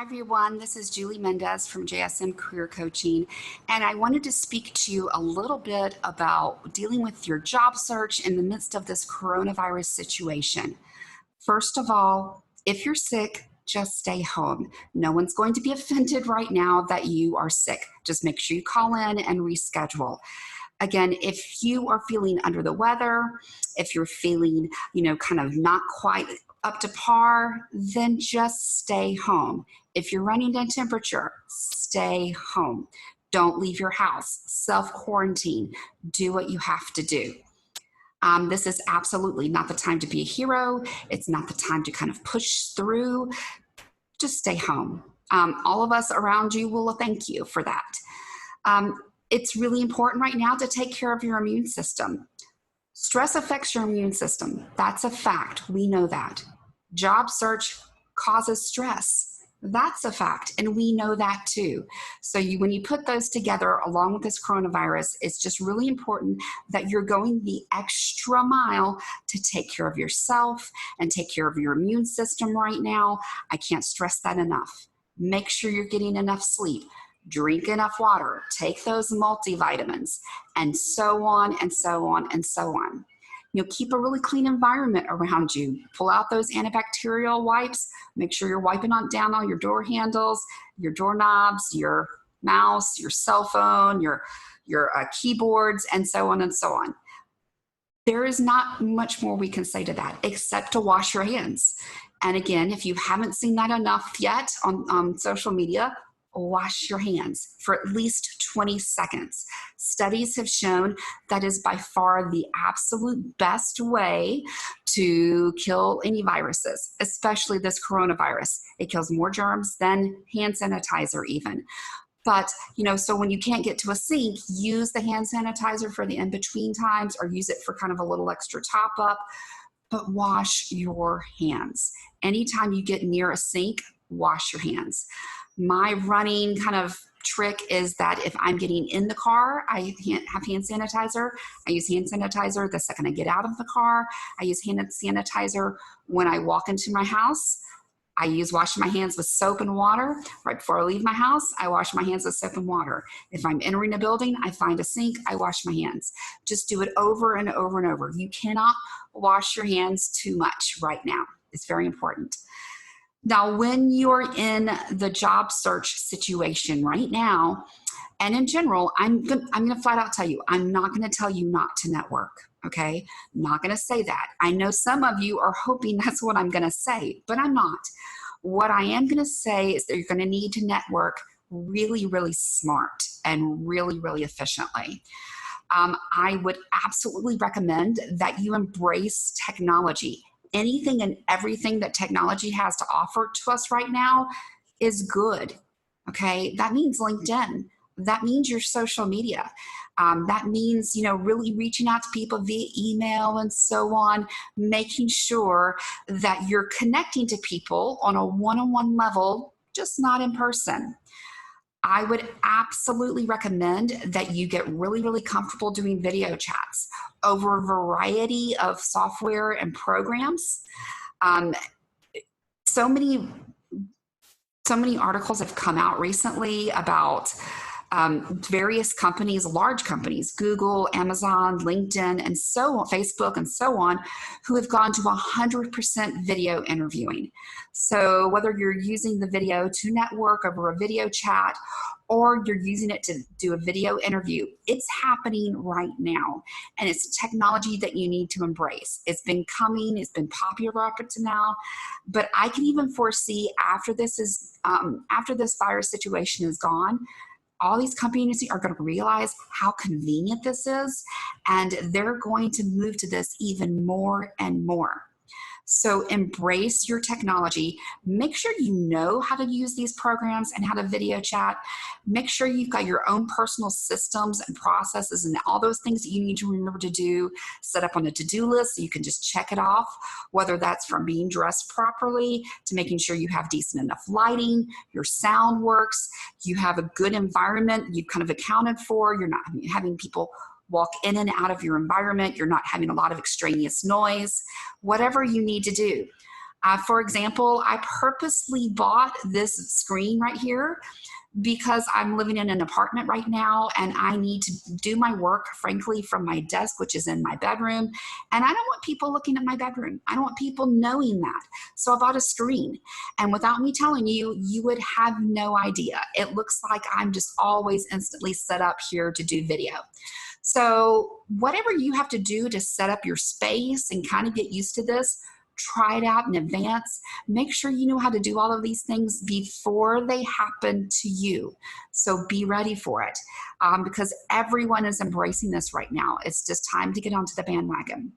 Hi everyone, this is Julie Mendez from JSM Career Coaching, and I wanted to speak to you a little bit about dealing with your job search in the midst of this coronavirus situation. First of all, if you're sick, just stay home. No one's going to be offended right now that you are sick. Just make sure you call in and reschedule. Again, if you are feeling under the weather, if you're feeling, kind of not quite up to par, then just stay home. If you're running in temperature, stay home. Don't leave your house. Self-quarantine. Do what you have to do. This is absolutely not the time to be a hero. It's not the time to kind of push through. Just stay home. All of us around you will thank you for that. It's really important right now to take care of your immune system. Stress affects your immune system. That's a fact. We know that. Job search causes stress. That's a fact, and we know that too. So when you put those together along with this coronavirus, it's just really important that you're going the extra mile to take care of yourself and take care of your immune system right now. I can't stress that enough. Make sure you're getting enough sleep. Drink enough water, take those multivitamins, and so on and so on and so on. Keep a really clean environment around you. Pull out those antibacterial wipes. Make sure you're wiping down all your door handles, your doorknobs, your mouse, your cell phone, your keyboards, and so on and so on. There is not much more we can say to that except to wash your hands. And again, if you haven't seen that enough yet on social media, wash your hands for at least 20 seconds. Studies have shown that is by far the absolute best way to kill any viruses, especially this coronavirus. It kills more germs than hand sanitizer even. But, so when you can't get to a sink, use the hand sanitizer for the in-between times or use it for kind of a little extra top up, but wash your hands. Anytime you get near a sink, wash your hands. My running kind of trick is that if I'm getting in the car, I have hand sanitizer. I use hand sanitizer the second I get out of the car. I use hand sanitizer when I walk into my house. I use washing my hands with soap and water. Right before I leave my house, I wash my hands with soap and water. If I'm entering a building, I find a sink, I wash my hands. Just do it over and over and over. You cannot wash your hands too much right now. It's very important. Now, when you're in the job search situation right now, and in general, I'm going to flat out tell you, I'm not going to tell you not to network, okay? I'm not going to say that. I know some of you are hoping that's what I'm going to say, but I'm not. What I am going to say is that you're going to need to network really, really smart and really, really efficiently. I would absolutely recommend that you embrace technology. Anything and everything that technology has to offer to us right now is good, okay? That means LinkedIn. That means your social media. That means, really reaching out to people via email and so on, making sure that you're connecting to people on a one-on-one level, just not in person. I would absolutely recommend that you get really, really comfortable doing video chats over a variety of software and programs. So many articles have come out recently about various companies, large companies, Google, Amazon, LinkedIn, and so on, Facebook, and so on, who have gone to 100% video interviewing. So whether you're using the video to network over a video chat or you're using it to do a video interview, it's happening right now. And it's technology that you need to embrace. It's been coming, it's been popular up to now, but I can even foresee after this virus situation is gone, all these companies are going to realize how convenient this is, and they're going to move to this even more and more. So embrace your technology. Make sure you know how to use these programs and how to video chat. Make sure you've got your own personal systems and processes and all those things that you need to remember to do set up on a to-do list so you can just check it off, whether that's from being dressed properly to making sure you have decent enough lighting, your sound works, you have a good environment you've kind of accounted for, you're not having people walk in and out of your environment, you're not having a lot of extraneous noise, whatever you need to do. For example, I purposely bought this screen right here because I'm living in an apartment right now and I need to do my work, frankly, from my desk, which is in my bedroom. And I don't want people looking at my bedroom. I don't want people knowing that. So I bought a screen. And without me telling you, you would have no idea. It looks like I'm just always instantly set up here to do video. So whatever you have to do to set up your space and kind of get used to this, try it out in advance. Make sure you know how to do all of these things before they happen to you. So be ready for it because everyone is embracing this right now. It's just time to get onto the bandwagon.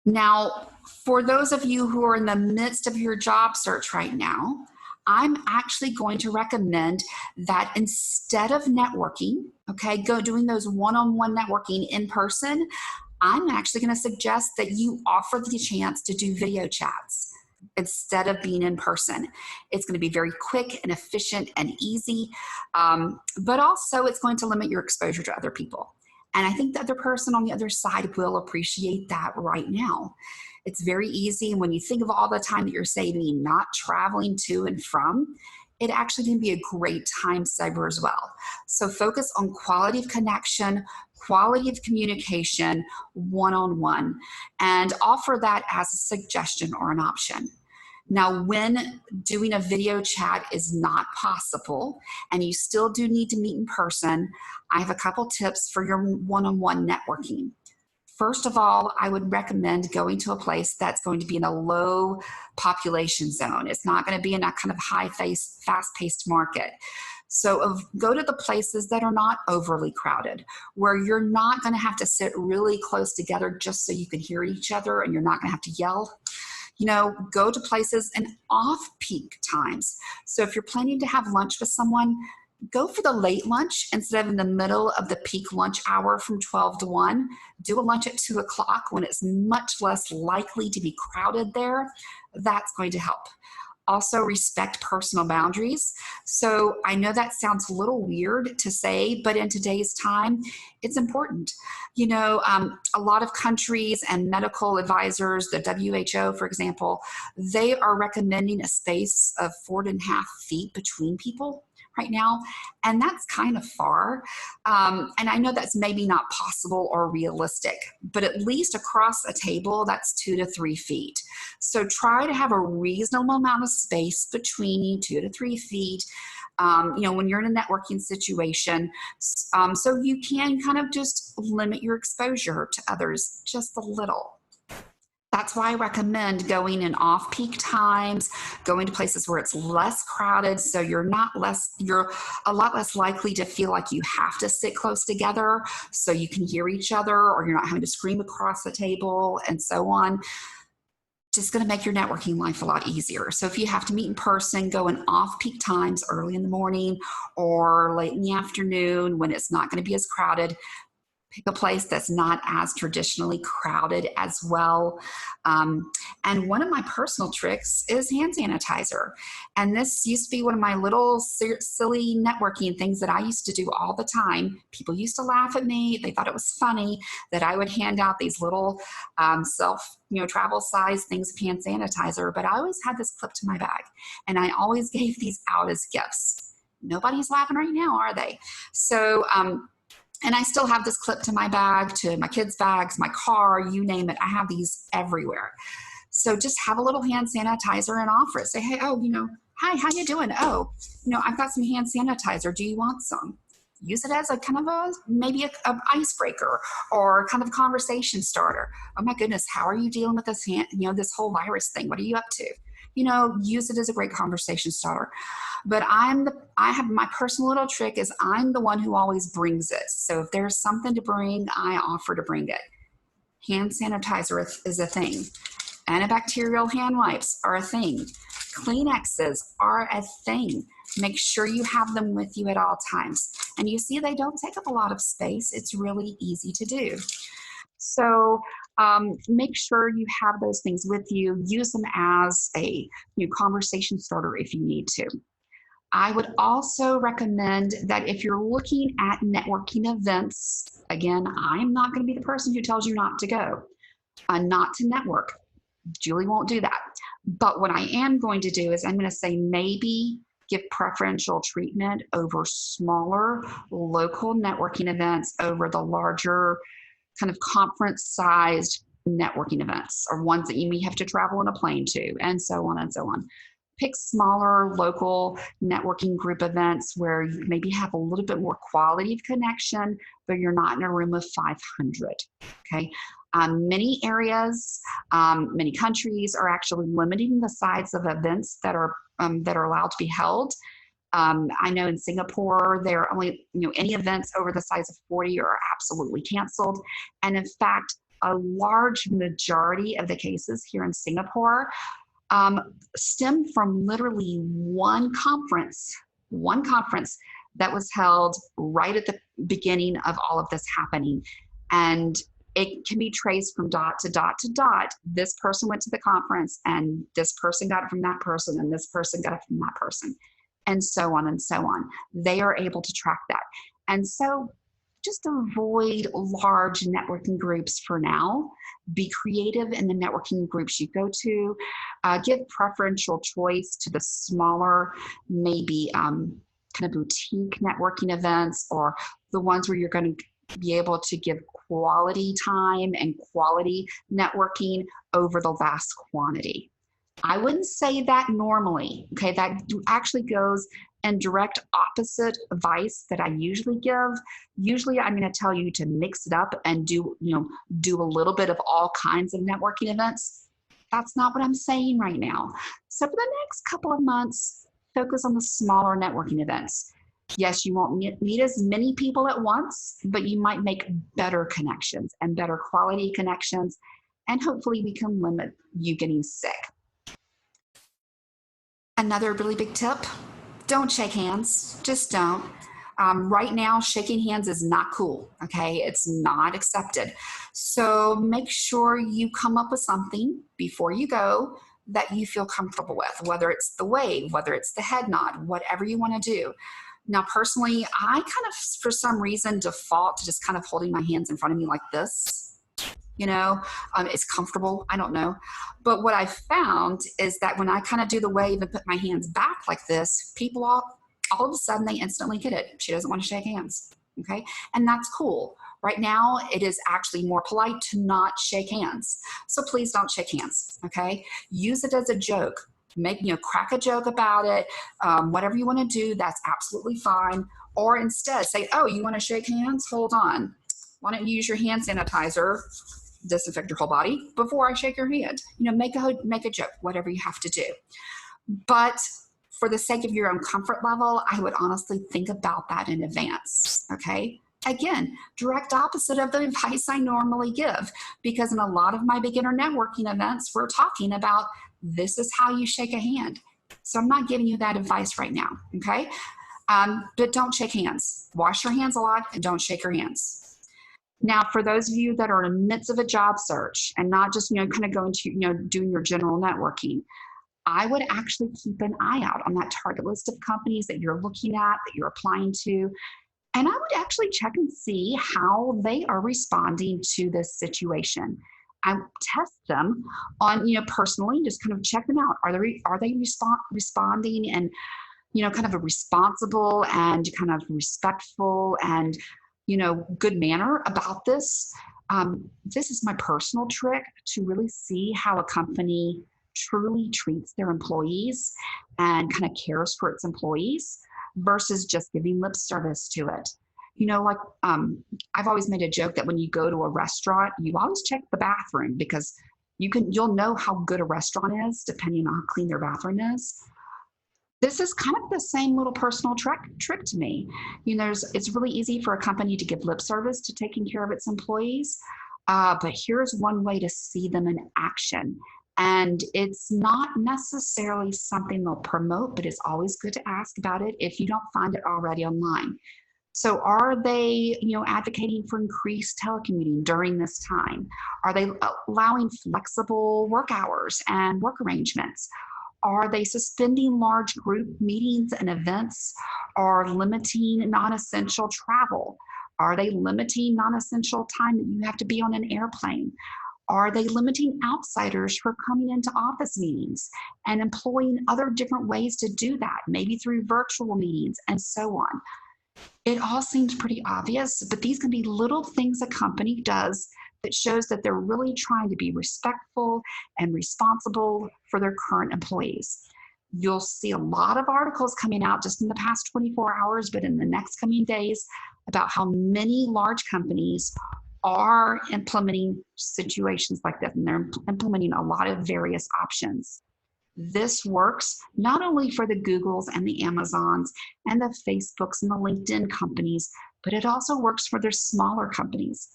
Now, for those of you who are in the midst of your job search right now, I'm actually going to recommend that instead of networking, okay, go doing those one-on-one networking in person, I'm actually going to suggest that you offer the chance to do video chats instead of being in person. It's going to be very quick and efficient and easy, but also it's going to limit your exposure to other people. And I think the other person on the other side will appreciate that right now. It's very easy. And when you think of all the time that you're saving, not traveling to and from, it actually can be a great time saver as well. So focus on quality of connection, quality of communication, one-on-one, and offer that as a suggestion or an option. Now, when doing a video chat is not possible and you still do need to meet in person, I have a couple tips for your one-on-one networking. First of all, I would recommend going to a place that's going to be in a low population zone. It's not going to be in a kind of fast-paced market. So go to the places that are not overly crowded, where you're not going to have to sit really close together just so you can hear each other and you're not going to have to yell. You know, go to places in off-peak times. So if you're planning to have lunch with someone, go for the late lunch instead of in the middle of the peak lunch hour from 12 to 1. Do a lunch at 2 o'clock when it's much less likely to be crowded there. That's going to help. Also, respect personal boundaries. So I know that sounds a little weird to say, but in today's time, it's important. You know, a lot of countries and medical advisors, the WHO, for example, they are recommending a space of 4.5 feet between people right now, and that's kind of far. And I know that's maybe not possible or realistic, but at least across a table, that's 2 to 3 feet. So try to have a reasonable amount of space between you, 2 to 3 feet, you know, when you're in a networking situation, so you can kind of just limit your exposure to others just a little. That's why I recommend going in off-peak times, going to places where it's less crowded, so you're a lot less likely to feel like you have to sit close together so you can hear each other, or you're not having to scream across the table and so on. Just going to make your networking life a lot easier. So if you have to meet in person, go in off-peak times, early in the morning or late in the afternoon when it's not going to be as crowded. Pick a place that's not as traditionally crowded as well. And one of my personal tricks is hand sanitizer. And this used to be one of my little silly networking things that I used to do all the time. People used to laugh at me. They thought it was funny that I would hand out these little travel size things of hand sanitizer, but I always had this clipped to my bag. And I always gave these out as gifts. Nobody's laughing right now, are they? So, and I still have this clip to my bag, to my kids' bags, my car, you name it. I have these everywhere. So just have a little hand sanitizer and offer it. Say, hey, hi, how you doing? Oh, I've got some hand sanitizer. Do you want some? Use it as a kind of maybe a icebreaker or kind of conversation starter. Oh my goodness, how are you dealing with this this whole virus thing? What are you up to? Use it as a great conversation starter. But I have my personal little trick is I'm the one who always brings it. So if there's something to bring, I offer to bring it. Hand sanitizer is a thing. Antibacterial hand wipes are a thing. Kleenexes are a thing. Make sure you have them with you at all times. And you see, they don't take up a lot of space. It's really easy to do. So make sure you have those things with you. Use them as a conversation starter if you need to. I would also recommend that if you're looking at networking events, again, I'm not going to be the person who tells you not to go, not to network. Julie won't do that. But what I am going to do is I'm going to say maybe give preferential treatment over smaller local networking events over the larger kind of conference sized networking events or ones that you may have to travel on a plane to, and so on and so on. Pick smaller local networking group events where you maybe have a little bit more quality of connection, but you're not in a room of 500. Okay. Many areas, many countries are actually limiting the size of events that are allowed to be held. I know in Singapore, there are only, any events over the size of 40 are absolutely canceled. And in fact, a large majority of the cases here in Singapore stem from literally one conference that was held right at the beginning of all of this happening. And it can be traced from dot to dot to dot. This person went to the conference and this person got it from that person and this person got it from that person, and so on and so on. They are able to track that. And so just avoid large networking groups for now. Be creative in the networking groups you go to. Give preferential choice to the smaller, maybe kind of boutique networking events, or the ones where you're going to be able to give quality time and quality networking over the vast quantity. I wouldn't say that normally, okay? That actually goes in direct opposite advice that I usually give. Usually I'm going to tell you to mix it up and do a little bit of all kinds of networking events. That's not what I'm saying right now. So for the next couple of months, focus on the smaller networking events. Yes, you won't meet as many people at once, but you might make better connections and better quality connections, and hopefully we can limit you getting sick. Another really big tip, don't shake hands. Just don't. Right now, shaking hands is not cool, okay? It's not accepted. So make sure you come up with something before you go that you feel comfortable with, whether it's the wave, whether it's the head nod, whatever you want to do. Now, personally, I kind of, for some reason, default to just kind of holding my hands in front of me like this. It's comfortable. I don't know. But what I found is that when I kind of do the wave and put my hands back like this, people all of a sudden, they instantly get it. She doesn't want to shake hands. Okay. And that's cool. Right now, it is actually more polite to not shake hands. So please don't shake hands. Okay. Use it as a joke. Crack a joke about it. Whatever you want to do, that's absolutely fine. Or instead say, oh, you want to shake hands? Hold on. Why don't you use your hand sanitizer, disinfect your whole body before I shake your hand? Make a joke, whatever you have to do. But for the sake of your own comfort level, I would honestly think about that in advance, okay? Again, direct opposite of the advice I normally give, because in a lot of my beginner networking events, we're talking about this is how you shake a hand. So I'm not giving you that advice right now, okay? But don't shake hands. Wash your hands a lot and don't shake your hands. Now, for those of you that are in the midst of a job search and not just, kind of going to, doing your general networking, I would actually keep an eye out on that target list of companies that you're looking at, that you're applying to. And I would actually check and see how they are responding to this situation. I test them on, personally, just kind of check them out. Are they responding in, kind of a responsible and kind of respectful and, good manner about this? This is my personal trick to really see how a company truly treats their employees and kind of cares for its employees versus just giving lip service to it. I've always made a joke that when you go to a restaurant, you always check the bathroom because you'll know how good a restaurant is depending on how clean their bathroom is. This is kind of the same little personal trick to me. It's really easy for a company to give lip service to taking care of its employees, but here's one way to see them in action. And it's not necessarily something they'll promote, but it's always good to ask about it if you don't find it already online. So are they, advocating for increased telecommuting during this time? Are they allowing flexible work hours and work arrangements? Are they suspending large group meetings and events or limiting non-essential travel? Are they limiting non-essential time that you have to be on an airplane? Are they limiting outsiders from coming into office meetings and employing other different ways to do that, maybe through virtual meetings and so on? It all seems pretty obvious, but these can be little things a company does that shows that they're really trying to be respectful and responsible for their current employees. You'll see a lot of articles coming out just in the past 24 hours, but in the next coming days, about how many large companies are implementing situations like this, and they're implementing a lot of various options. This works not only for the Googles and the Amazons and the Facebooks and the LinkedIn companies, but it also works for their smaller companies.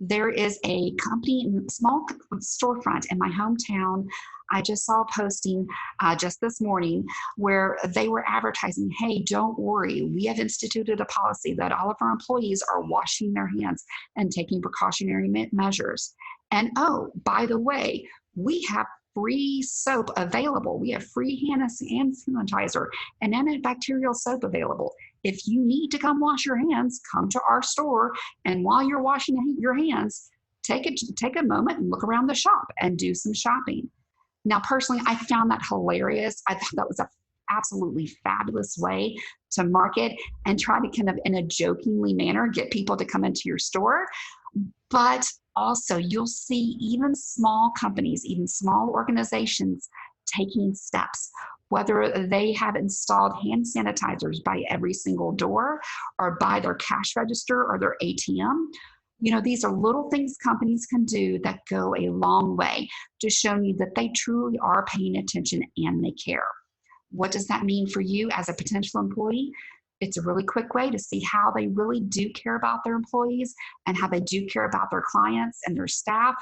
There is a company, small storefront in my hometown. I just saw a posting just this morning where they were advertising, hey, don't worry, we have instituted a policy that all of our employees are washing their hands and taking precautionary measures. And oh, by the way, we have free soap available. We have free hand sanitizer and antibacterial soap available. If you need to come wash your hands, come to our store. And while you're washing your hands, take a moment and look around the shop and do some shopping. Now, personally, I found that hilarious. I thought that was an absolutely fabulous way to market and try to kind of, in a jokingly manner, get people to come into your store. But also, you'll see even small companies, even small organizations taking steps, whether they have installed hand sanitizers by every single door or by their cash register or their ATM. These are little things companies can do that go a long way to show you that they truly are paying attention and they care. What does that mean for you as a potential employee? It's a really quick way to see how they really do care about their employees and how they do care about their clients and their staff.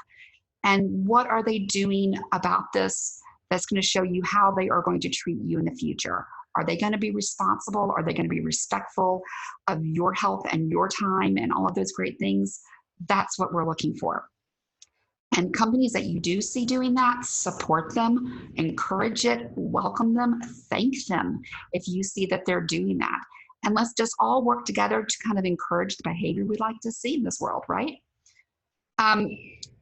And what are they doing about this that's going to show you how they are going to treat you in the future? Are they going to be responsible? Are they going to be respectful of your health and your time and all of those great things? That's what we're looking for. And companies that you do see doing that, support them, encourage it, welcome them, thank them if you see that they're doing that. And let's just all work together to kind of encourage the behavior we'd like to see in this world, right?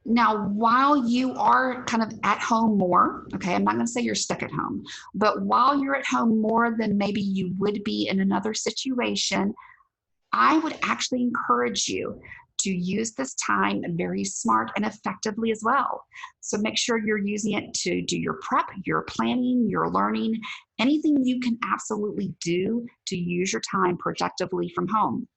Now, while you are kind of at home more, okay, I'm not going to say you're stuck at home, but while you're at home more than maybe you would be in another situation, I would actually encourage you to use this time very smart and effectively as well. So make sure you're using it to do your prep, your planning, your learning, anything you can absolutely do to use your time productively from home.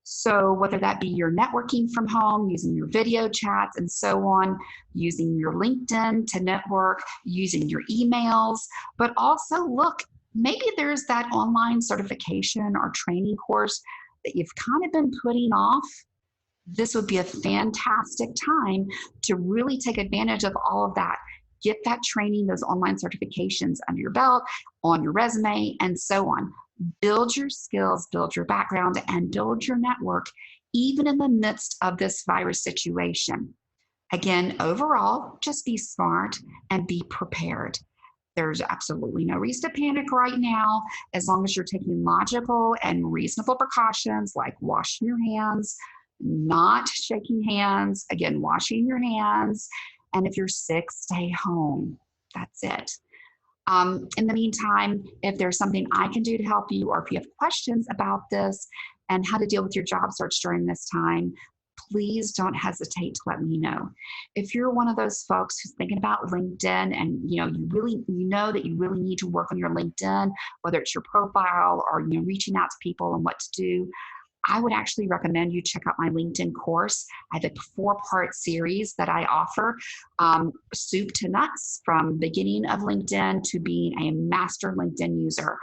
So whether that be your networking from home, using your video chats and so on, using your LinkedIn to network, using your emails, but also look, maybe there's that online certification or training course that you've kind of been putting off. This would be a fantastic time to really take advantage of all of that. Get that training, those online certifications under your belt, on your resume, and so on. Build your skills, build your background, and build your network, even in the midst of this virus situation. Again, overall, just be smart and be prepared. There's absolutely no reason to panic right now, as long as you're taking logical and reasonable precautions like washing your hands, not shaking hands, again, washing your hands, and if you're sick, stay home. That's it. In the meantime, if there's something I can do to help you, or if you have questions about this and how to deal with your job search during this time, please don't hesitate to let me know. If you're one of those folks who's thinking about LinkedIn and you know that you really need to work on your LinkedIn, whether it's your profile or reaching out to people and what to do, I would actually recommend you check out my LinkedIn course. I have a 4-part series that I offer, soup to nuts, from beginning of LinkedIn to being a master LinkedIn user.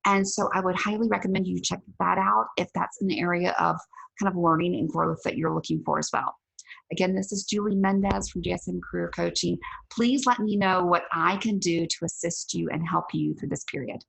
And so I would highly recommend you check that out if that's an area of kind of learning and growth that you're looking for as well. Again, this is Julie Mendez from JSM Career Coaching. Please let me know what I can do to assist you and help you through this period.